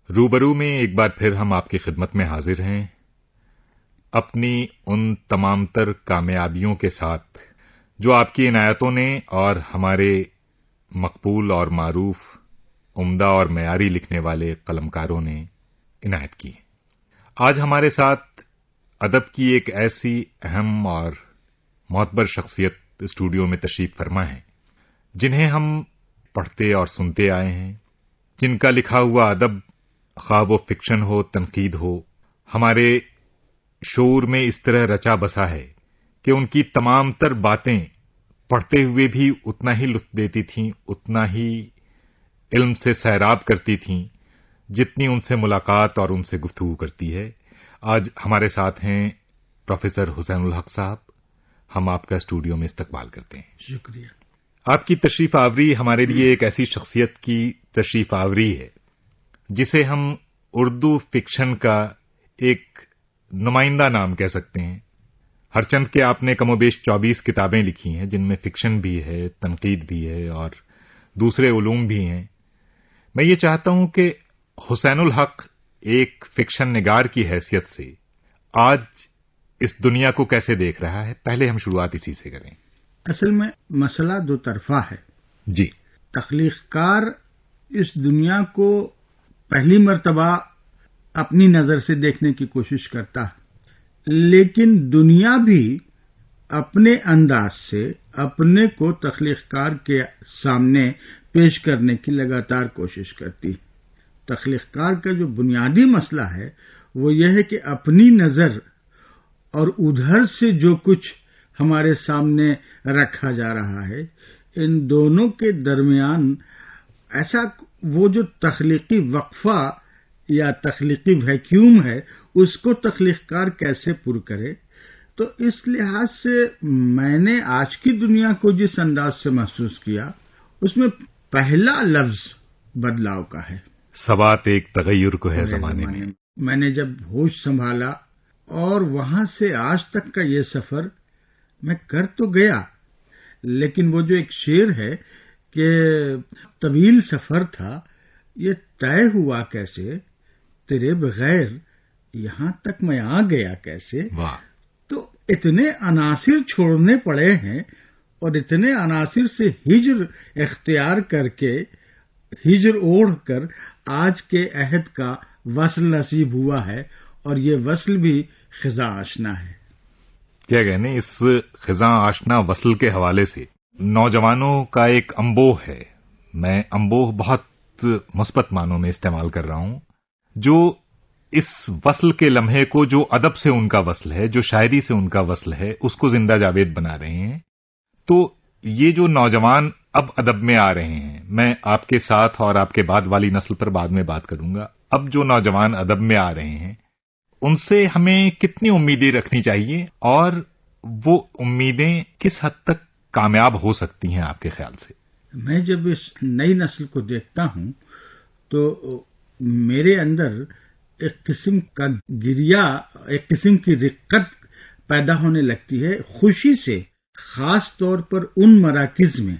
روبرو میں ایک بار پھر ہم آپ کی خدمت میں حاضر ہیں، اپنی ان تمام تر کامیابیوں کے ساتھ جو آپ کی عنایتوں نے اور ہمارے مقبول اور معروف عمدہ اور معیاری لکھنے والے قلمکاروں نے عنایت کی ہیں۔ آج ہمارے ساتھ ادب کی ایک ایسی اہم اور معتبر شخصیت اسٹوڈیو میں تشریف فرما ہے جنہیں ہم پڑھتے اور سنتے آئے ہیں، جن کا لکھا ہوا ادب خواہ وہ فکشن ہو، تنقید ہو، ہمارے شعور میں اس طرح رچا بسا ہے کہ ان کی تمام تر باتیں پڑھتے ہوئے بھی اتنا ہی لطف دیتی تھیں، اتنا ہی علم سے سیراب کرتی تھیں جتنی ان سے ملاقات اور ان سے گفتگو کرتی ہے۔ آج ہمارے ساتھ ہیں پروفیسر حسین الحق صاحب، ہم آپ کا اسٹوڈیو میں استقبال کرتے ہیں۔ شکریہ۔ آپ کی تشریف آوری ہمارے لیے ایک ایسی شخصیت کی تشریف آوری ہے جسے ہم اردو فکشن کا ایک نمائندہ نام کہہ سکتے ہیں۔ ہر چند کے آپ نے کم و بیش 24 کتابیں لکھی ہیں جن میں فکشن بھی ہے، تنقید بھی ہے اور دوسرے علوم بھی ہیں۔ میں یہ چاہتا ہوں کہ حسین الحق ایک فکشن نگار کی حیثیت سے آج اس دنیا کو کیسے دیکھ رہا ہے، پہلے ہم شروعات اسی سے کریں۔ اصل میں مسئلہ دو طرفہ ہے۔ جی، تخلیق کار اس دنیا کو پہلی مرتبہ اپنی نظر سے دیکھنے کی کوشش کرتا ہے، لیکن دنیا بھی اپنے انداز سے اپنے کو تخلیق کار کے سامنے پیش کرنے کی لگاتار کوشش کرتی ہے۔ تخلیق کار کا جو بنیادی مسئلہ ہے وہ یہ ہے کہ اپنی نظر اور ادھر سے جو کچھ ہمارے سامنے رکھا جا رہا ہے، ان دونوں کے درمیان ایسا وہ جو تخلیقی وقفہ یا تخلیقی ویکیوم ہے اس کو تخلیق کار کیسے پر کرے۔ تو اس لحاظ سے میں نے آج کی دنیا کو جس انداز سے محسوس کیا اس میں پہلا لفظ بدلاؤ کا ہے۔ سوات ایک تغیر کو ہے زمانے میں۔ میں نے جب ہوش سنبھالا اور وہاں سے آج تک کا یہ سفر میں کر تو گیا، لیکن وہ جو ایک شعر ہے کہ طویل سفر تھا یہ طے ہوا کیسے، تیرے بغیر یہاں تک میں آ گیا کیسے۔ واہ! تو اتنے عناصر چھوڑنے پڑے ہیں اور اتنے عناصر سے ہجر اختیار کر کے، ہجر اوڑھ کر آج کے عہد کا وصل نصیب ہوا ہے، اور یہ وصل بھی خزاں آشنا ہے۔ کیا کہنے، اس خزاں آشنا وصل کے حوالے سے نوجوانوں کا ایک امبوہ ہے، میں امبوہ بہت مثبت معنوں میں استعمال کر رہا ہوں، جو اس وصل کے لمحے کو، جو ادب سے ان کا وصل ہے، جو شاعری سے ان کا وصل ہے، اس کو زندہ جاوید بنا رہے ہیں۔ تو یہ جو نوجوان اب ادب میں آ رہے ہیں، میں آپ کے ساتھ اور آپ کے بعد والی نسل پر بعد میں بات کروں گا، اب جو نوجوان ادب میں آ رہے ہیں ان سے ہمیں کتنی امیدیں رکھنی چاہیے اور وہ امیدیں کس حد تک کامیاب ہو سکتی ہیں آپ کے خیال سے؟ میں جب اس نئی نسل کو دیکھتا ہوں تو میرے اندر ایک قسم کا گریہ، ایک قسم کی رقت پیدا ہونے لگتی ہے خوشی سے، خاص طور پر ان مراکز میں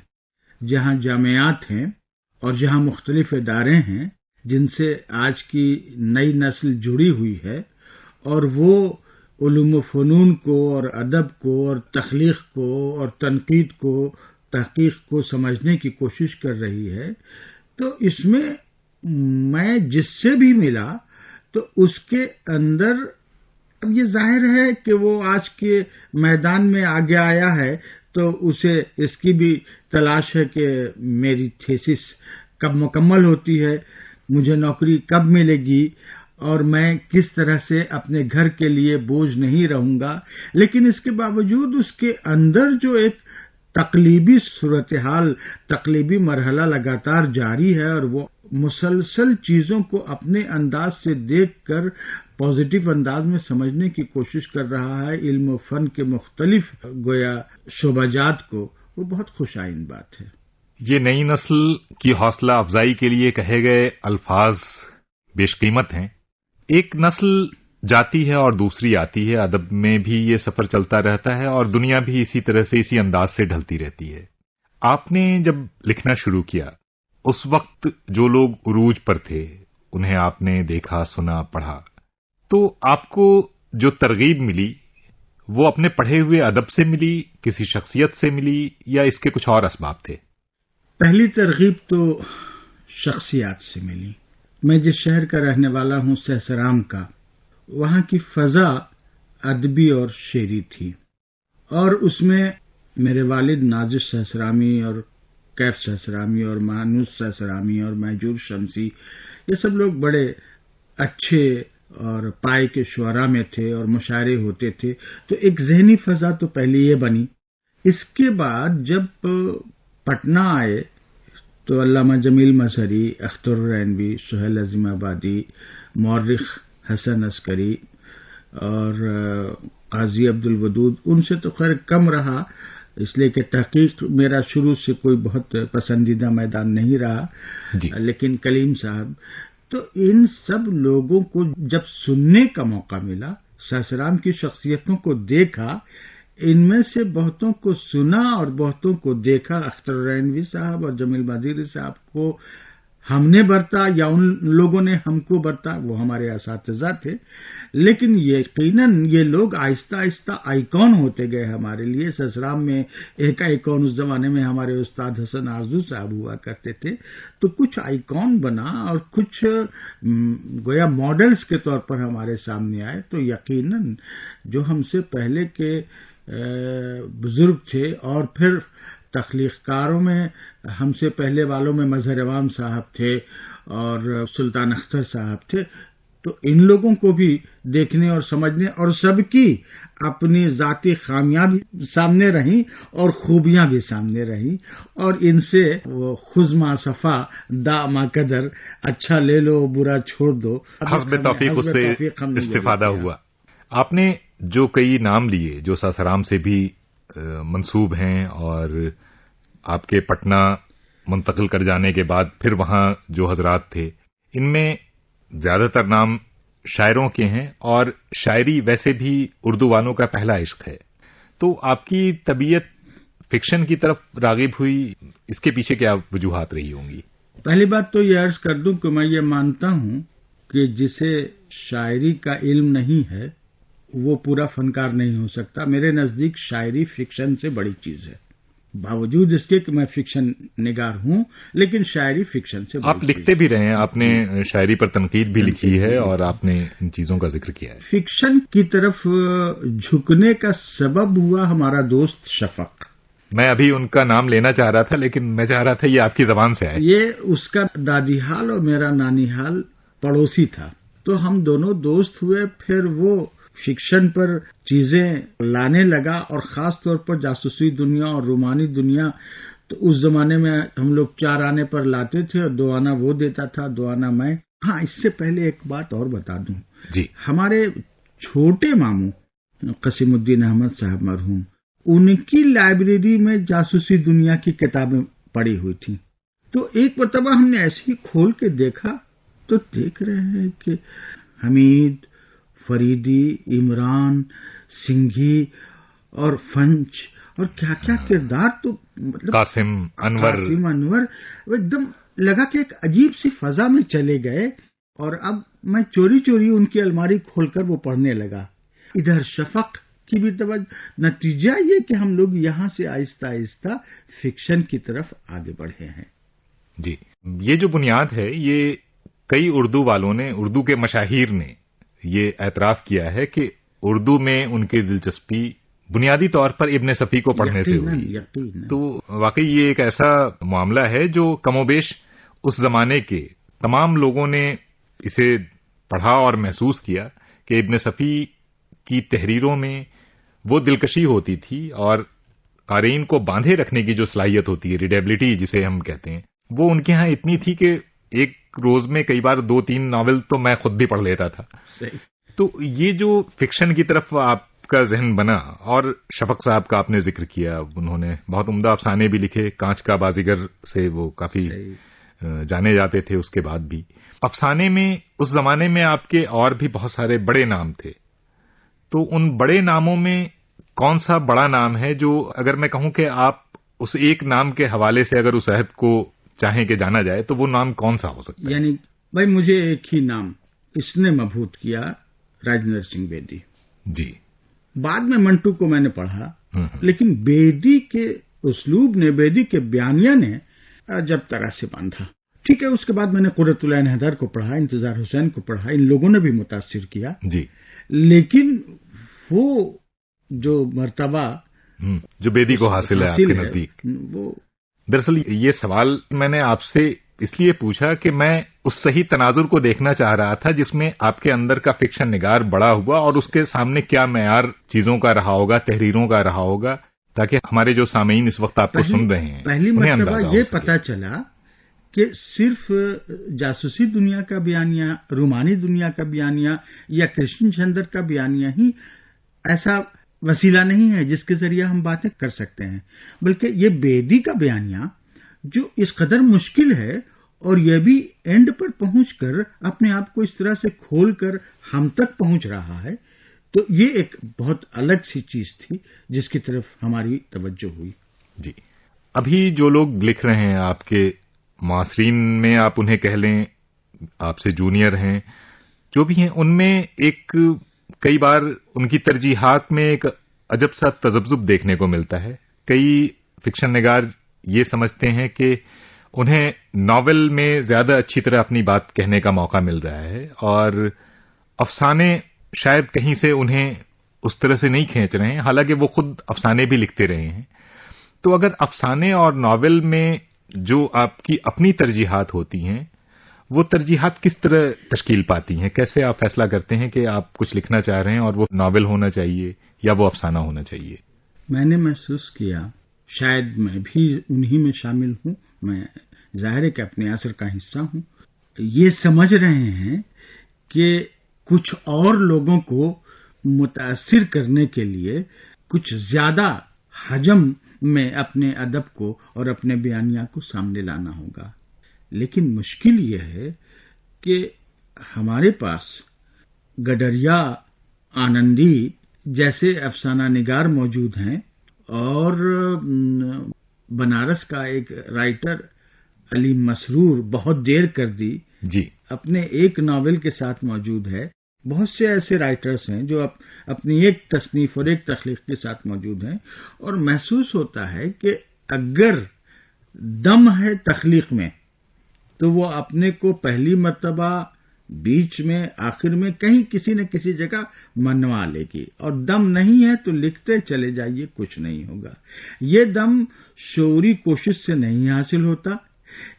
جہاں جامعات ہیں اور جہاں مختلف ادارے ہیں جن سے آج کی نئی نسل جڑی ہوئی ہے، اور وہ علوم و فنون کو اور ادب کو اور تخلیق کو اور تنقید کو، تحقیق کو سمجھنے کی کوشش کر رہی ہے۔ تو اس میں جس سے بھی ملا تو اس کے اندر اب یہ ظاہر ہے کہ وہ آج کے میدان میں آگے آیا ہے تو اسے اس کی بھی تلاش ہے کہ میری تھیسس کب مکمل ہوتی ہے، مجھے نوکری کب ملے گی، اور میں کس طرح سے اپنے گھر کے لیے بوجھ نہیں رہوں گا۔ لیکن اس کے باوجود اس کے اندر جو ایک تقلیبی صورتحال، تقلیبی مرحلہ لگاتار جاری ہے، اور وہ مسلسل چیزوں کو اپنے انداز سے دیکھ کر پازیٹو انداز میں سمجھنے کی کوشش کر رہا ہے، علم و فن کے مختلف گویا شعبہ جات کو، وہ بہت خوش آئند بات ہے۔ یہ نئی نسل کی حوصلہ افزائی کے لیے کہے گئے الفاظ بیش قیمت ہیں۔ ایک نسل جاتی ہے اور دوسری آتی ہے، ادب میں بھی یہ سفر چلتا رہتا ہے اور دنیا بھی اسی طرح سے، اسی انداز سے ڈھلتی رہتی ہے۔ آپ نے جب لکھنا شروع کیا اس وقت جو لوگ عروج پر تھے انہیں آپ نے دیکھا، سنا، پڑھا، تو آپ کو جو ترغیب ملی وہ اپنے پڑھے ہوئے ادب سے ملی، کسی شخصیت سے ملی، یا اس کے کچھ اور اسباب تھے؟ پہلی ترغیب تو شخصیات سے ملی. میں جس شہر کا رہنے والا ہوں، سہسرام کا، وہاں کی فضا ادبی اور شعری تھی، اور اس میں میرے والد نازش سہسرامی اور کیف سہسرامی اور مانوس سہسرامی اور محجور شمسی، یہ سب لوگ بڑے اچھے اور پائے کے شعراء میں تھے اور مشاعرے ہوتے تھے. تو ایک ذہنی فضا تو پہلے یہ بنی. اس کے بعد جب پٹنہ آئے تو علامہ جمیل مظہری، اختر الرینوی، سہیل عظیم آبادی، مورخ حسن عسکری اور قاضی عبدالودود، ان سے تو خیر کم رہا، اس لیے کہ تحقیق میرا شروع سے کوئی بہت پسندیدہ میدان نہیں رہا. جی. لیکن کلیم صاحب، تو ان سب لوگوں کو جب سننے کا موقع ملا، سہسرام کی شخصیتوں کو دیکھا، ان میں سے بہتوں کو سنا اور بہتوں کو دیکھا. اختر الرینوی صاحب اور جمیل مظہری صاحب کو ہم نے برتا یا ان لوگوں نے ہم کو برتا، وہ ہمارے اساتذہ تھے، لیکن یقیناً یہ لوگ آہستہ آہستہ آئیکن ہوتے گئے ہمارے لیے. سہسرام میں ایک آئیکن اس زمانے میں ہمارے استاد حسن آرزو صاحب ہوا کرتے تھے، تو کچھ آئیکن بنا اور کچھ گویا ماڈلز کے طور پر ہمارے سامنے آئے. تو یقیناً جو ہم سے پہلے کے بزرگ تھے، اور پھر تخلیق کاروں میں ہم سے پہلے والوں میں مظہر عوام صاحب تھے اور سلطان اختر صاحب تھے، تو ان لوگوں کو بھی دیکھنے اور سمجھنے، اور سب کی اپنی ذاتی خامیاں بھی سامنے رہیں اور خوبیاں بھی سامنے رہیں، اور ان سے وہ خذ ما صفا دا ما قدر، اچھا لے لو برا چھوڑ دو، حسب توفیق اس سے استفادہ ہوا. آپ نے جو کئی نام لیے جو ساسرام سے بھی منسوب ہیں، اور آپ کے پٹنہ منتقل کر جانے کے بعد پھر وہاں جو حضرات تھے، ان میں زیادہ تر نام شاعروں کے ہیں، اور شاعری ویسے بھی اردو والوں کا پہلا عشق ہے. تو آپ کی طبیعت فکشن کی طرف راغب ہوئی، اس کے پیچھے کیا وجوہات رہی ہوں گی؟ پہلی بات تو یہ عرض کر دوں کہ میں یہ مانتا ہوں کہ جسے شاعری کا علم نہیں ہے وہ پورا فنکار نہیں ہو سکتا. میرے نزدیک شاعری فکشن سے بڑی چیز ہے، باوجود اس کے کہ میں فکشن نگار ہوں، لیکن شاعری فکشن سے بڑی آپ لکھتے بھی رہے ہیں، آپ نے شاعری پر تنقید بھی لکھی ہے، اور آپ نے ان چیزوں کا ذکر کیا ہے. فکشن کی طرف جھکنے کا سبب ہوا ہمارا دوست شفق. میں ابھی ان کا نام لینا چاہ رہا تھا، لیکن میں چاہ رہا تھا یہ آپ کی زبان سے آئے. یہ اس کا دادی حال اور میرا نانی حال پڑوسی تھا، تو ہم دونوں دوست ہوئے. پھر وہ فکشن پر چیزیں لانے لگا، اور خاص طور پر جاسوسی دنیا اور رومانی دنیا. تو اس زمانے میں ہم لوگ 4 آنے پر لاتے تھے، اور 2 آنا وہ دیتا تھا، 2 آنا میں. ہاں، اس سے پہلے ایک بات اور بتا دوں. جی. ہمارے چھوٹے ماموں قسیم الدین احمد صاحب مرحوم، ان کی لائبریری میں جاسوسی دنیا کی کتابیں پڑی ہوئی تھیں. تو ایک مرتبہ ہم نے ایسے ہی کھول کے دیکھا، تو دیکھ رہے ہیں کہ حمید، فریدی، عمران، سنگھی اور فنچ اور کیا کیا کردار، تو مطلب قاسم انور ایک دم لگا کہ ایک عجیب سی فضا میں چلے گئے. اور اب میں چوری چوری ان کی الماری کھول کر وہ پڑھنے لگا. ادھر شفق کی بھی توجہ. نتیجہ یہ کہ ہم لوگ یہاں سے آہستہ آہستہ فکشن کی طرف آگے بڑھے ہیں. جی. یہ جو بنیاد ہے، یہ کئی اردو والوں نے، اردو کے مشاہیر نے یہ اعتراف کیا ہے کہ اردو میں ان کی دلچسپی بنیادی طور پر ابن صفی کو پڑھنے سے ہوئی. تو واقعی یہ ایک ایسا معاملہ ہے جو کم و بیش اس زمانے کے تمام لوگوں نے اسے پڑھا اور محسوس کیا کہ ابن صفی کی تحریروں میں وہ دلکشی ہوتی تھی، اور قارئین کو باندھے رکھنے کی جو صلاحیت ہوتی ہے، ریڈیبلٹی جسے ہم کہتے ہیں، وہ ان کے ہاں اتنی تھی کہ ایک روز میں کئی بار 2-3 ناول تو میں خود بھی پڑھ لیتا تھا. تو یہ جو فکشن کی طرف آپ کا ذہن بنا، اور شفق صاحب کا آپ نے ذکر کیا، انہوں نے بہت عمدہ افسانے بھی لکھے. کانچ کا بازیگر سے وہ کافی جانے جاتے تھے. اس کے بعد بھی افسانے میں اس زمانے میں آپ کے اور بھی بہت سارے بڑے نام تھے. تو ان بڑے ناموں میں کون سا بڑا نام ہے جو اگر میں کہوں کہ آپ اس ایک نام کے حوالے سے اگر اس عہد کو چاہیں کہ جانا جائے تو وہ نام کون سا ہو سکتا ہے؟ یعنی بھائی مجھے ایک ہی نام اس نے مبہوت کیا، راجندر سنگھ بیدی جی۔ بعد میں منٹو کو میں نے پڑھا، لیکن بیدی کے اسلوب نے، بیدی کے بیانیہ نے جب طرح سے باندھا۔ ٹھیک ہے، اس کے بعد میں نے قرۃ العین حیدر کو پڑھا، انتظار حسین کو پڑھا، ان لوگوں نے بھی متاثر کیا جی، لیکن وہ جو مرتبہ جو بیدی کو حاصل ہے آپ کے نزدیک، وہ دراصل یہ سوال میں نے آپ سے اس لیے پوچھا کہ میں اس صحیح تناظر کو دیکھنا چاہ رہا تھا جس میں آپ کے اندر کا فکشن نگار بڑا ہوا اور اس کے سامنے کیا معیار چیزوں کا رہا ہوگا، تحریروں کا رہا ہوگا، تاکہ ہمارے جو سامعین اس وقت آپ کو سن رہے ہیں پہلی انہیں مرتبہ اندازہ یہ ہو سکے۔ پتا چلا کہ صرف جاسوسی دنیا کا بیانیہ، رومانی دنیا کا بیانیہ یا کرشن چندر کا بیانیہ ہی ایسا وسیلہ نہیں ہے جس کے ذریعے ہم باتیں کر سکتے ہیں، بلکہ یہ بیدی کا بیانیہ جو اس قدر مشکل ہے اور یہ بھی اینڈ پر پہنچ کر اپنے آپ کو اس طرح سے کھول کر ہم تک پہنچ رہا ہے، تو یہ ایک بہت الگ سی چیز تھی جس کی طرف ہماری توجہ ہوئی۔ جی، ابھی جو لوگ لکھ رہے ہیں آپ کے معاصرین میں، آپ انہیں کہہ لیں، آپ سے جونیئر ہیں، جو بھی ہیں، ان میں ایک کئی بار ان کی ترجیحات میں ایک عجب سا تذبذب دیکھنے کو ملتا ہے۔ کئی فکشن نگار یہ سمجھتے ہیں کہ انہیں ناول میں زیادہ اچھی طرح اپنی بات کہنے کا موقع مل رہا ہے اور افسانے شاید کہیں سے انہیں اس طرح سے نہیں کھینچ رہے ہیں، حالانکہ وہ خود افسانے بھی لکھتے رہے ہیں۔ تو اگر افسانے اور ناول میں جو آپ کی اپنی ترجیحات ہوتی ہیں، وہ ترجیحات کس طرح تشکیل پاتی ہیں؟ کیسے آپ فیصلہ کرتے ہیں کہ آپ کچھ لکھنا چاہ رہے ہیں اور وہ ناول ہونا چاہیے یا وہ افسانہ ہونا چاہیے؟ میں نے محسوس کیا، شاید میں بھی انہی میں شامل ہوں، میں ظاہر ہے کہ اپنے عصر کا حصہ ہوں، یہ سمجھ رہے ہیں کہ کچھ اور لوگوں کو متاثر کرنے کے لیے کچھ زیادہ حجم میں اپنے ادب کو اور اپنے بیانیہ کو سامنے لانا ہوگا، لیکن مشکل یہ ہے کہ ہمارے پاس گڈریا، آنندی جیسے افسانہ نگار موجود ہیں اور بنارس کا ایک رائٹر علی مسرور بہت دیر کر دی جی، اپنے ایک ناول کے ساتھ موجود ہے۔ بہت سے ایسے رائٹرز ہیں جو اپنی ایک تصنیف اور ایک تخلیق کے ساتھ موجود ہیں، اور محسوس ہوتا ہے کہ اگر دم ہے تخلیق میں تو وہ اپنے کو پہلی مرتبہ، بیچ میں، آخر میں کہیں کسی نہ کسی جگہ منوا لے گی، اور دم نہیں ہے تو لکھتے چلے جائیے، کچھ نہیں ہوگا۔ یہ دم شعوری کوشش سے نہیں حاصل ہوتا،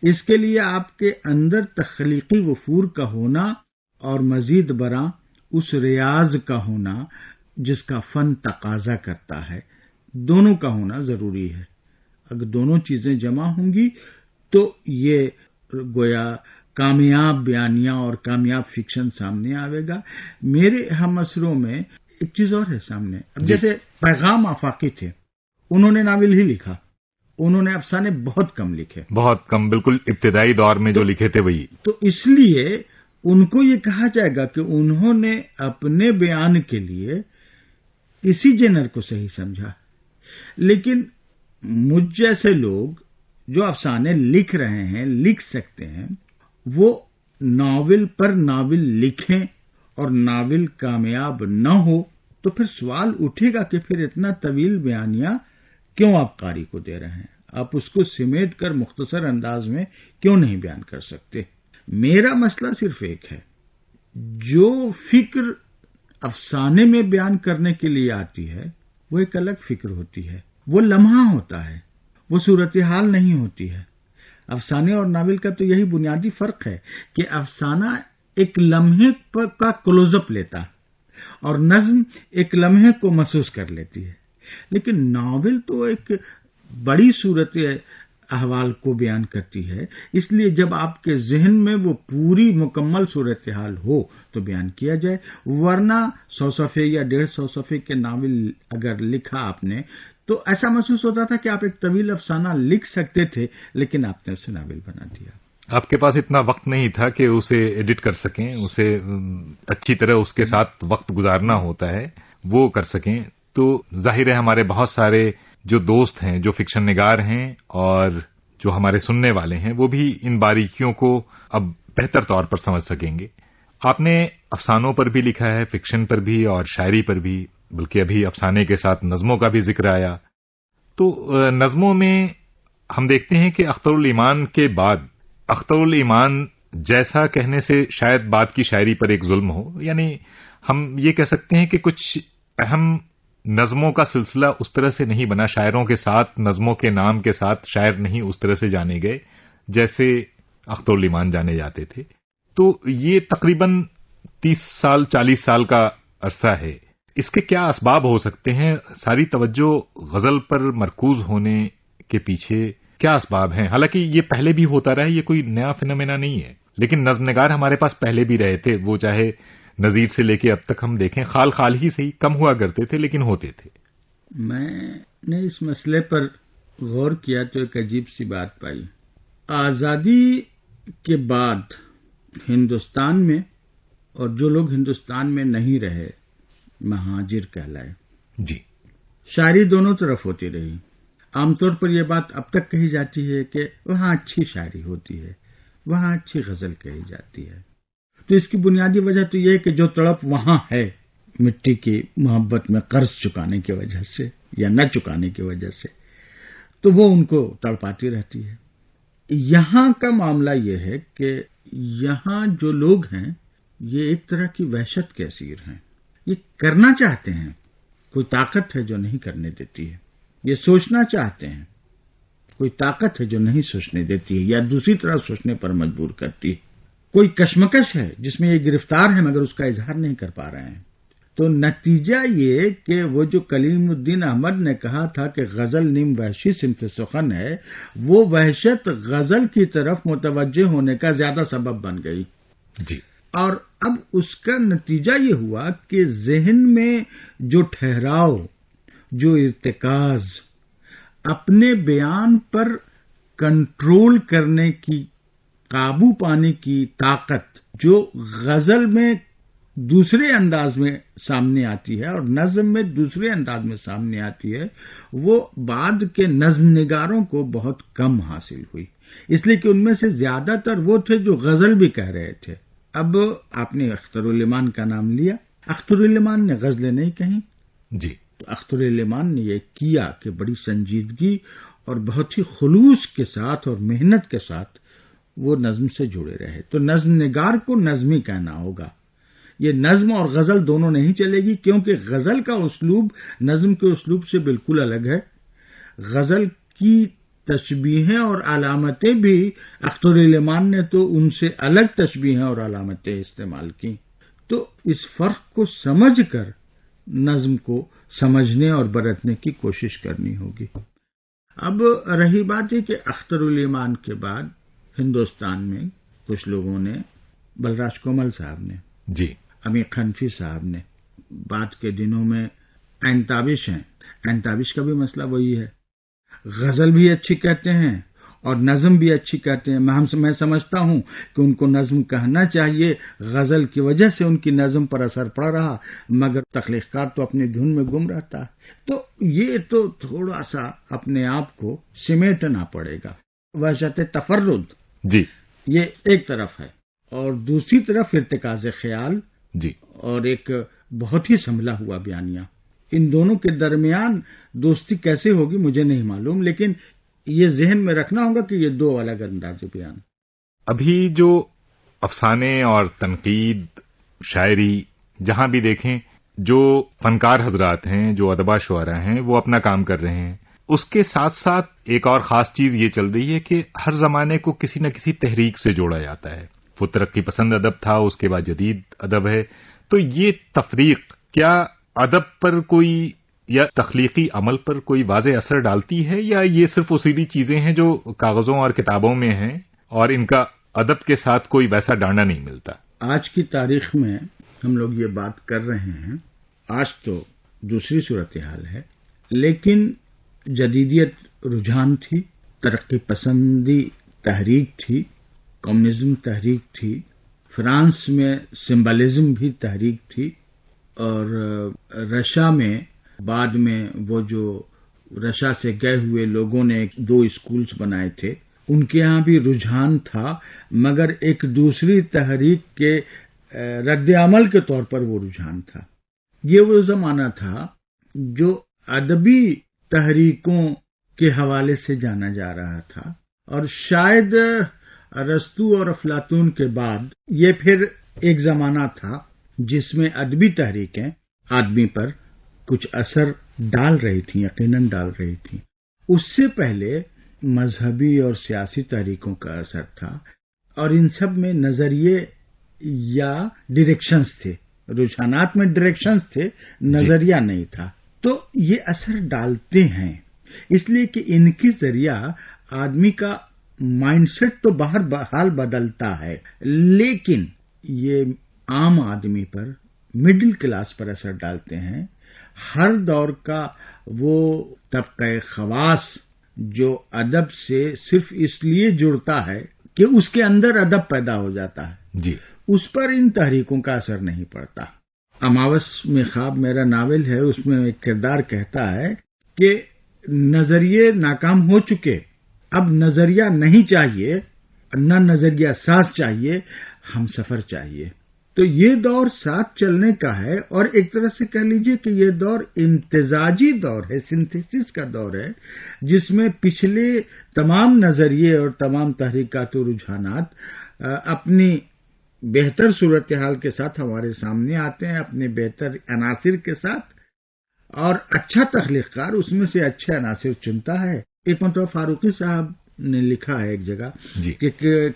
اس کے لیے آپ کے اندر تخلیقی وفور کا ہونا اور مزید برآں اس ریاض کا ہونا جس کا فن تقاضا کرتا ہے، دونوں کا ہونا ضروری ہے۔ اگر دونوں چیزیں جمع ہوں گی تو یہ گویا کامیاب بیانیہ اور کامیاب فکشن سامنے آئے گا۔ میرے ہم عصروں میں ایک چیز اور ہے سامنے، اب جیسے پیغام آفاقی تھے، انہوں نے ناول ہی لکھا، انہوں نے افسانے بہت کم لکھے، بہت کم، بالکل ابتدائی دور میں جو لکھے تھے وہی۔ تو اس لیے ان کو یہ کہا جائے گا کہ انہوں نے اپنے بیان کے لیے اسی جنر کو صحیح سمجھا، لیکن مجھ جیسے لوگ جو افسانے لکھ رہے ہیں، لکھ سکتے ہیں، وہ ناول پر ناول لکھیں اور ناول کامیاب نہ ہو تو پھر سوال اٹھے گا کہ پھر اتنا طویل بیانیہ کیوں آپ قاری کو دے رہے ہیں؟ آپ اس کو سمیٹ کر مختصر انداز میں کیوں نہیں بیان کر سکتے؟ میرا مسئلہ صرف ایک ہے، جو فکر افسانے میں بیان کرنے کے لیے آتی ہے وہ ایک الگ فکر ہوتی ہے، وہ لمحہ ہوتا ہے، وہ صورتحال نہیں ہوتی ہے۔ افسانے اور ناول کا تو یہی بنیادی فرق ہے کہ افسانہ ایک لمحے کا کلوز اپ لیتا اور نظم ایک لمحے کو محسوس کر لیتی ہے، لیکن ناول تو ایک بڑی صورت احوال کو بیان کرتی ہے، اس لیے جب آپ کے ذہن میں وہ پوری مکمل صورتحال ہو تو بیان کیا جائے، ورنہ 100 صفحے یا 150 صفحے کے ناول اگر لکھا آپ نے تو ایسا محسوس ہوتا تھا کہ آپ ایک طویل افسانہ لکھ سکتے تھے لیکن آپ نے اسے ناول بنا دیا۔ آپ کے پاس اتنا وقت نہیں تھا کہ اسے ایڈٹ کر سکیں، اسے اچھی طرح اس کے ساتھ وقت گزارنا ہوتا ہے، وہ کر سکیں۔ تو ظاہر ہے ہمارے بہت سارے جو دوست ہیں، جو فکشن نگار ہیں اور جو ہمارے سننے والے ہیں، وہ بھی ان باریکیوں کو اب بہتر طور پر سمجھ سکیں گے. آپ نے افسانوں پر بھی لکھا ہے، فکشن پر بھی اور شاعری پر بھی، بلکہ ابھی افسانے کے ساتھ نظموں کا بھی ذکر آیا. تو نظموں میں ہم دیکھتے ہیں کہ اختر الایمان کے بعد اختر الایمان جیسا کہنے سے شاید بعد کی شاعری پر ایک ظلم ہو، یعنی ہم یہ کہہ سکتے ہیں کہ کچھ اہم نظموں کا سلسلہ اس طرح سے نہیں بنا، شاعروں کے ساتھ نظموں کے نام کے ساتھ شاعر نہیں اس طرح سے جانے گئے جیسے اختر الایمان جانے جاتے تھے. تو یہ تقریباً 30 سال 40 سال کا عرصہ ہے. اس کے کیا اسباب ہو سکتے ہیں؟ ساری توجہ غزل پر مرکوز ہونے کے پیچھے کیا اسباب ہیں؟ حالانکہ یہ پہلے بھی ہوتا رہا ہے، یہ کوئی نیا فینومینا نہیں ہے، لیکن نظم نگار ہمارے پاس پہلے بھی رہے تھے، وہ چاہے نظیر سے لے کے اب تک ہم دیکھیں خال خال ہی سے ہی کم ہوا کرتے تھے لیکن ہوتے تھے. میں نے اس مسئلے پر غور کیا تو ایک عجیب سی بات پائی. آزادی کے بعد ہندوستان میں، اور جو لوگ ہندوستان میں نہیں رہے مہاجر کہلائے، جی، شاعری دونوں طرف ہوتی رہی. عام طور پر یہ بات اب تک کہی جاتی ہے کہ وہاں اچھی شاعری ہوتی ہے، وہاں اچھی غزل کہی جاتی ہے. تو اس کی بنیادی وجہ تو یہ ہے کہ جو تڑپ وہاں ہے مٹی کی محبت میں قرض چکانے کی وجہ سے یا نہ چکانے کی وجہ سے، تو وہ ان کو تڑپاتی رہتی ہے. یہاں کا معاملہ یہ ہے کہ یہاں جو لوگ ہیں یہ ایک طرح کی وحشت کے اسیر ہیں. یہ کرنا چاہتے ہیں، کوئی طاقت ہے جو نہیں کرنے دیتی ہے. یہ سوچنا چاہتے ہیں، کوئی طاقت ہے جو نہیں سوچنے دیتی ہے یا دوسری طرح سوچنے پر مجبور کرتی ہے. کوئی کشمکش ہے جس میں یہ گرفتار ہے مگر اس کا اظہار نہیں کر پا رہے ہیں. تو نتیجہ یہ کہ وہ جو کلیم الدین احمد نے کہا تھا کہ غزل نیم وحشی صنف سخن ہے، وہ وحشت غزل کی طرف متوجہ ہونے کا زیادہ سبب بن گئی. جی، اور اب اس کا نتیجہ یہ ہوا کہ ذہن میں جو ٹھہراؤ، جو ارتکاز، اپنے بیان پر کنٹرول کرنے کی، قابو پانے کی طاقت جو غزل میں دوسرے انداز میں سامنے آتی ہے اور نظم میں دوسرے انداز میں سامنے آتی ہے، وہ بعد کے نظم نگاروں کو بہت کم حاصل ہوئی، اس لیے کہ ان میں سے زیادہ تر وہ تھے جو غزل بھی کہہ رہے تھے. اب آپ نے اختر الایمان کا نام لیا، اختر الایمان نے غزلیں نہیں کہیں. جی، تو اختر الایمان نے یہ کیا کہ بڑی سنجیدگی اور بہت ہی خلوص کے ساتھ اور محنت کے ساتھ وہ نظم سے جڑے رہے. تو نظم نگار کو نظمی کہنا ہوگا. یہ نظم اور غزل دونوں نہیں چلے گی، کیونکہ غزل کا اسلوب نظم کے اسلوب سے بالکل الگ ہے. غزل کی تشبیہیں اور علامتیں بھی اختر الایمان نے تو ان سے الگ تشبیہیں اور علامتیں استعمال کی. تو اس فرق کو سمجھ کر نظم کو سمجھنے اور برتنے کی کوشش کرنی ہوگی. اب رہی بات ہے کہ اختر الایمان کے بعد ہندوستان میں کچھ لوگوں نے، بلراج کومل صاحب نے، جی، عمیق حنفی صاحب نے، بعد کے دنوں میں عین تابش ہیں. عین تابش کا بھی مسئلہ وہی ہے، غزل بھی اچھی کہتے ہیں اور نظم بھی اچھی کہتے ہیں. میں سمجھتا ہوں کہ ان کو نظم کہنا چاہیے، غزل کی وجہ سے ان کی نظم پر اثر پڑ رہا، مگر تخلیق کار تو اپنی دھن میں گم رہتا ہے. تو یہ تو تھوڑا سا اپنے آپ کو سمیٹنا پڑے گا. وحشت تفرد، جی، یہ ایک طرف ہے، اور دوسری طرف ارتکاز خیال، جی، اور ایک بہت ہی سنبھلا ہوا بیانیہ. ان دونوں کے درمیان دوستی کیسے ہوگی مجھے نہیں معلوم، لیکن یہ ذہن میں رکھنا ہوگا کہ یہ دو الگ انداز بیان. ابھی جو افسانے اور تنقید، شاعری، جہاں بھی دیکھیں جو فنکار حضرات ہیں، جو ادبا شعراء ہیں، وہ اپنا کام کر رہے ہیں. اس کے ساتھ ساتھ ایک اور خاص چیز یہ چل رہی ہے کہ ہر زمانے کو کسی نہ کسی تحریک سے جوڑا جاتا ہے. وہ ترقی پسند ادب تھا، اس کے بعد جدید ادب ہے. تو یہ تفریق کیا ادب پر کوئی یا تخلیقی عمل پر کوئی واضح اثر ڈالتی ہے، یا یہ صرف اصولی چیزیں ہیں جو کاغذوں اور کتابوں میں ہیں اور ان کا ادب کے ساتھ کوئی ویسا ڈانڈا نہیں ملتا؟ آج کی تاریخ میں ہم لوگ یہ بات کر رہے ہیں، آج تو دوسری صورتحال ہے، لیکن جدیدیت رجحان تھی، ترقی پسندی تحریک تھی، کمیونزم تحریک تھی، فرانس میں سمبلزم بھی تحریک تھی، اور رشیا میں بعد میں وہ جو رشیا سے گئے ہوئے لوگوں نے 2 اسکولز بنائے تھے، ان کے ہاں بھی رجحان تھا، مگر ایک دوسری تحریک کے رد عمل کے طور پر وہ رجحان تھا۔ یہ وہ زمانہ تھا جو ادبی تحریکوں کے حوالے سے جانا جا رہا تھا، اور شاید ارسطو اور افلاطون کے بعد یہ پھر ایک زمانہ تھا جس میں ادبی تحریکیں آدمی پر کچھ اثر ڈال رہی تھیں، یقیناً ڈال رہی تھیں۔ اس سے پہلے مذہبی اور سیاسی تحریکوں کا اثر تھا، اور ان سب میں نظریے یا ڈائریکشنز تھے، رجحانات میں ڈائریکشنز تھے، نظریہ نہیں تھا۔ تو یہ اثر ڈالتے ہیں، اس لیے کہ ان کے ذریعہ آدمی کا مائنڈ سیٹ تو بہرحال بدلتا ہے، لیکن یہ عام آدمی پر، مڈل کلاس پر اثر ڈالتے ہیں۔ ہر دور کا وہ طبقہ خواص جو ادب سے صرف اس لیے جڑتا ہے کہ اس کے اندر ادب پیدا ہو جاتا ہے، جی، اس پر ان تحریکوں کا اثر نہیں پڑتا۔ اماوس میں خواب میرا ناول ہے، اس میں ایک کردار کہتا ہے کہ نظریے ناکام ہو چکے، اب نظریہ نہیں چاہیے، نہ نظریہ ساز چاہیے، ہم سفر چاہیے۔ تو یہ دور ساتھ چلنے کا ہے، اور ایک طرح سے کہہ لیجئے کہ یہ دور امتزاجی دور ہے، سنتھیسس کا دور ہے، جس میں پچھلے تمام نظریے اور تمام تحریکات و رجحانات اپنی بہتر صورتحال کے ساتھ ہمارے سامنے آتے ہیں، اپنے بہتر عناصر کے ساتھ، اور اچھا تخلیق کار اس میں سے اچھے عناصر چنتا ہے۔ ایک مرتبہ فاروقی صاحب نے لکھا ہے ایک جگہ کہ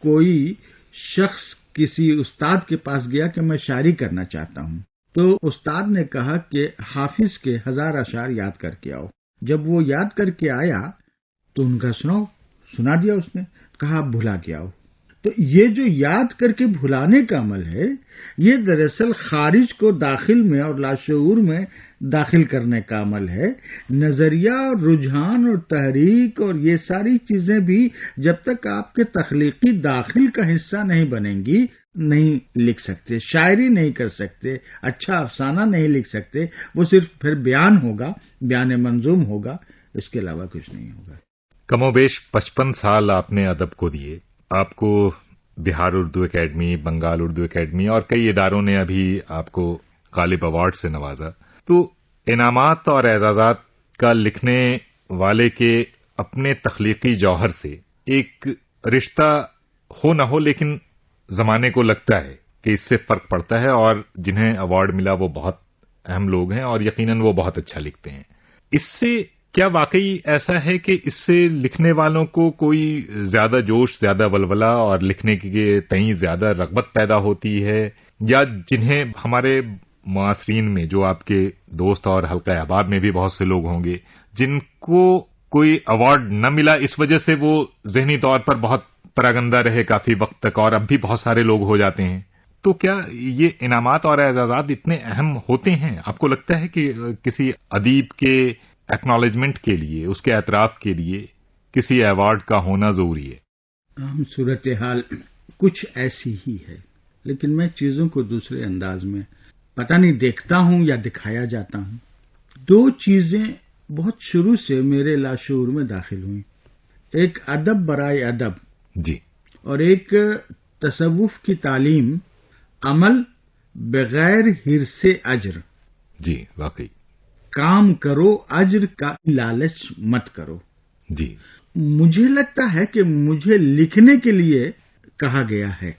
کوئی شخص کسی استاد کے پاس گیا کہ میں شاعری کرنا چاہتا ہوں، تو استاد نے کہا کہ حافظ کے 1000 اشعار یاد کر کے آؤ۔ جب وہ یاد کر کے آیا تو ان کا سنا دیا، اس نے کہا آپ بھلا کے آؤ۔ تو یہ جو یاد کر کے بھلانے کا عمل ہے، یہ دراصل خارج کو داخل میں اور لاشعور میں داخل کرنے کا عمل ہے۔ نظریہ اور رجحان اور تحریک اور یہ ساری چیزیں بھی جب تک آپ کے تخلیقی داخل کا حصہ نہیں بنیں گی، نہیں لکھ سکتے، شاعری نہیں کر سکتے، اچھا افسانہ نہیں لکھ سکتے، وہ صرف پھر بیان ہوگا، بیان منظوم ہوگا، اس کے علاوہ کچھ نہیں ہوگا۔ کم و بیش 55 سال آپ نے ادب کو دیے۔ آپ کو بہار اردو اکیڈمی، بنگال اردو اکیڈمی اور کئی اداروں نے ابھی آپ کو غالب ایوارڈ سے نوازا۔ تو انعامات اور اعزازات کا لکھنے والے کے اپنے تخلیقی جوہر سے ایک رشتہ ہو نہ ہو، لیکن زمانے کو لگتا ہے کہ اس سے فرق پڑتا ہے، اور جنہیں ایوارڈ ملا وہ بہت اہم لوگ ہیں اور یقیناً وہ بہت اچھا لکھتے ہیں۔ اس سے کیا واقعی ایسا ہے کہ اس سے لکھنے والوں کو کوئی زیادہ جوش، زیادہ ولولہ اور لکھنے کے تئیں زیادہ رغبت پیدا ہوتی ہے، یا جنہیں ہمارے معاصرین میں جو آپ کے دوست اور حلقہ احباب میں بھی بہت سے لوگ ہوں گے جن کو کوئی ایوارڈ نہ ملا، اس وجہ سے وہ ذہنی طور پر بہت پراگندہ رہے کافی وقت تک، اور اب بھی بہت سارے لوگ ہو جاتے ہیں؟ تو کیا یہ انعامات اور اعزازات اتنے اہم ہوتے ہیں؟ آپ کو لگتا ہے کہ کسی ادیب کے ایکنالجمنٹ کے لیے، اس کے اعتراف کے لیے کسی ایوارڈ کا ہونا ضروری ہے؟ عام صورتحال کچھ ایسی ہی ہے، لیکن میں چیزوں کو دوسرے انداز میں پتہ نہیں دیکھتا ہوں یا دکھایا جاتا ہوں۔ دو چیزیں بہت شروع سے میرے لاشعور میں داخل ہوئیں، ایک ادب برائے ادب، جی، اور ایک تصوف کی تعلیم، عمل بغیر حرص اجر۔ جی، واقعی کام کرو، اجر کا لالچ مت کرو۔ جی، مجھے لگتا ہے کہ مجھے لکھنے کے لیے کہا گیا ہے،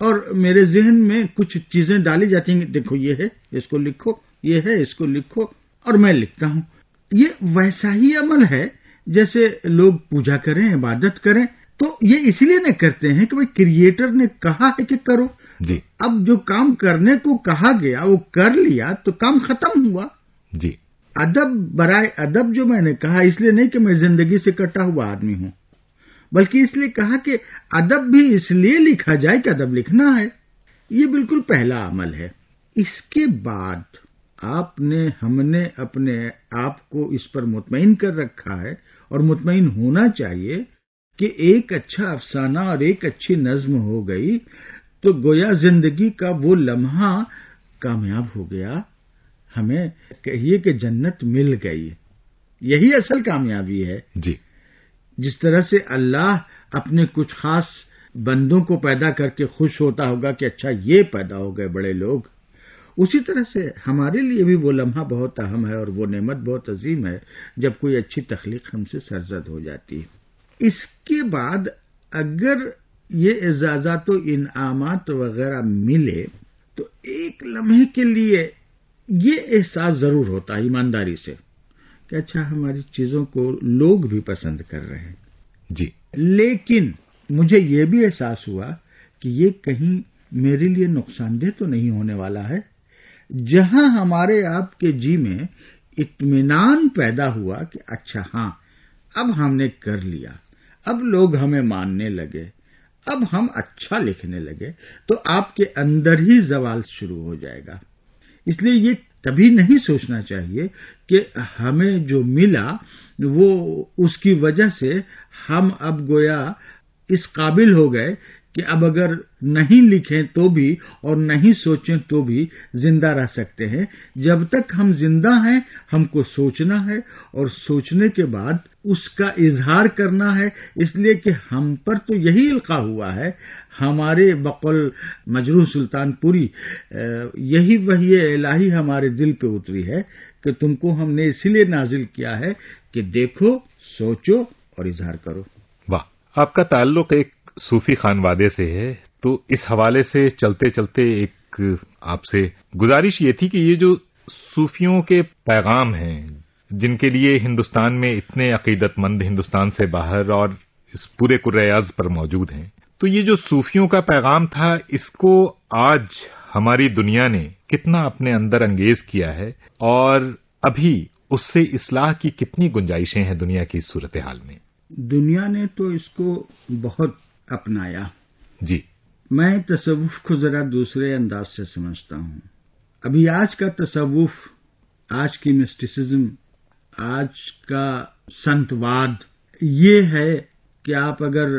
اور میرے ذہن میں کچھ چیزیں ڈالی جاتی ہیں، دیکھو یہ ہے، اس کو لکھو، یہ ہے، اس کو لکھو، اور میں لکھتا ہوں۔ یہ ویسا ہی عمل ہے جیسے لوگ پوجا کریں، عبادت کریں، تو یہ اس لیے نہیں کرتے ہیں کہ بھئی کریٹر نے کہا ہے کہ کرو۔ جی، اب جو کام کرنے کو کہا گیا وہ کر لیا تو کام ختم ہوا۔ جی، ادب برائے ادب جو میں نے کہا، اس لیے نہیں کہ میں زندگی سے کٹا ہوا آدمی ہوں، بلکہ اس لیے کہا کہ ادب بھی اس لیے لکھا جائے کہ ادب لکھنا ہے۔ یہ بالکل پہلا عمل ہے۔ اس کے بعد ہم نے اپنے آپ کو اس پر مطمئن کر رکھا ہے، اور مطمئن ہونا چاہیے کہ ایک اچھا افسانہ اور ایک اچھی نظم ہو گئی تو گویا زندگی کا وہ لمحہ کامیاب ہو گیا، ہمیں کہیے کہ جنت مل گئی۔ یہی اصل کامیابی ہے۔ جی، جس طرح سے اللہ اپنے کچھ خاص بندوں کو پیدا کر کے خوش ہوتا ہوگا کہ اچھا یہ پیدا ہو گئے بڑے لوگ، اسی طرح سے ہمارے لیے بھی وہ لمحہ بہت اہم ہے اور وہ نعمت بہت عظیم ہے جب کوئی اچھی تخلیق ہم سے سرزد ہو جاتی ہے۔ اس کے بعد اگر یہ اعزازات و انعامات وغیرہ ملے تو ایک لمحے کے لیے یہ احساس ضرور ہوتا ہے ایمانداری سے کہ اچھا ہماری چیزوں کو لوگ بھی پسند کر رہے ہیں۔ جی، لیکن مجھے یہ بھی احساس ہوا کہ یہ کہیں میرے لیے نقصان دہ تو نہیں ہونے والا ہے۔ جہاں ہمارے آپ کے جی میں اطمینان پیدا ہوا کہ اچھا ہاں اب ہم نے کر لیا، اب لوگ ہمیں ماننے لگے، اب ہم اچھا لکھنے لگے، تو آپ کے اندر ہی زوال شروع ہو جائے گا۔ اس لیے یہ کبھی نہیں سوچنا چاہیے کہ ہمیں جو ملا وہ اس کی وجہ سے ہم اب گویا اس قابل ہو گئے کہ اب اگر نہیں لکھیں تو بھی اور نہیں سوچیں تو بھی زندہ رہ سکتے ہیں۔ جب تک ہم زندہ ہیں ہم کو سوچنا ہے اور سوچنے کے بعد اس کا اظہار کرنا ہے، اس لیے کہ ہم پر تو یہی القاء ہوا ہے، ہمارے بقول مجروح سلطان پوری یہی وحی الہی ہمارے دل پہ اتری ہے کہ تم کو ہم نے اسی لیے نازل کیا ہے کہ دیکھو، سوچو اور اظہار کرو۔ واہ، آپ کا تعلق ایک صوفی خانوادے سے ہے، تو اس حوالے سے چلتے چلتے ایک آپ سے گزارش یہ تھی کہ یہ جو صوفیوں کے پیغام ہیں جن کے لیے ہندوستان میں اتنے عقیدت مند ہندوستان سے باہر اور اس پورے کرۂ ارض پر موجود ہیں، تو یہ جو صوفیوں کا پیغام تھا اس کو آج ہماری دنیا نے کتنا اپنے اندر انگیز کیا ہے اور ابھی اس سے اصلاح کی کتنی گنجائشیں ہیں دنیا کی صورتحال میں؟ دنیا نے تو اس کو بہت اپنایا۔ جی، میں تصوف کو ذرا دوسرے انداز سے سمجھتا ہوں۔ ابھی آج کا تصوف، آج کی مسٹیسزم، آج کا سنت واد یہ ہے کہ آپ اگر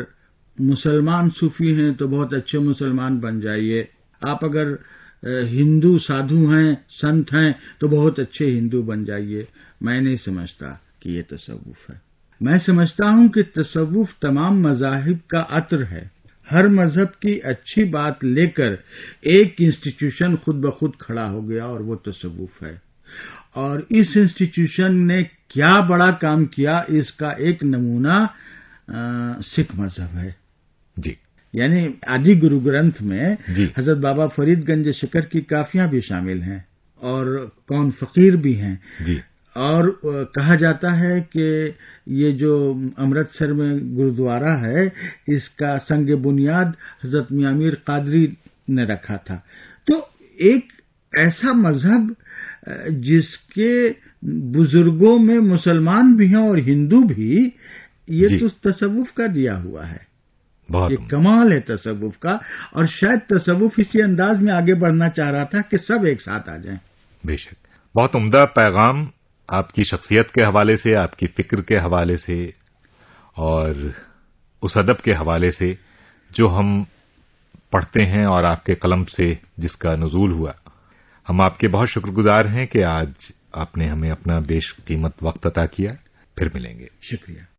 مسلمان صوفی ہیں تو بہت اچھے مسلمان بن جائیے، آپ اگر ہندو سادھو ہیں، سنت ہیں تو بہت اچھے ہندو بن جائیے۔ میں نہیں سمجھتا کہ یہ تصوف ہے۔ میں سمجھتا ہوں کہ تصوف تمام مذاہب کا عطر ہے۔ ہر مذہب کی اچھی بات لے کر ایک انسٹیٹیوشن خود بخود کھڑا ہو گیا اور وہ تصوف ہے، اور اس انسٹیٹیوشن نے کیا بڑا کام کیا اس کا ایک نمونہ سکھ مذہب ہے۔ جی، یعنی آدی گرو گرنتھ میں جی، حضرت بابا فرید گنج شکر کی کافیاں بھی شامل ہیں اور کون فقیر بھی ہیں۔ جی، اور کہا جاتا ہے کہ یہ جو امرتسر میں گرودوارا ہے اس کا سنگ بنیاد حضرت میاں میر قادری نے رکھا تھا۔ تو ایک ایسا مذہب جس کے بزرگوں میں مسلمان بھی ہیں اور ہندو بھی، یہ تو تصوف کا دیا ہوا ہے۔ یہ کمال ہے تصوف کا، اور شاید تصوف اسی انداز میں آگے بڑھنا چاہ رہا تھا کہ سب ایک ساتھ آ جائیں۔ بے شک، بہت عمدہ پیغام آپ کی شخصیت کے حوالے سے، آپ کی فکر کے حوالے سے اور اس ادب کے حوالے سے جو ہم پڑھتے ہیں اور آپ کے قلم سے جس کا نزول ہوا۔ ہم آپ کے بہت شکر گزار ہیں کہ آج آپ نے ہمیں اپنا بیش قیمت وقت عطا کیا۔ پھر ملیں گے۔ شکریہ۔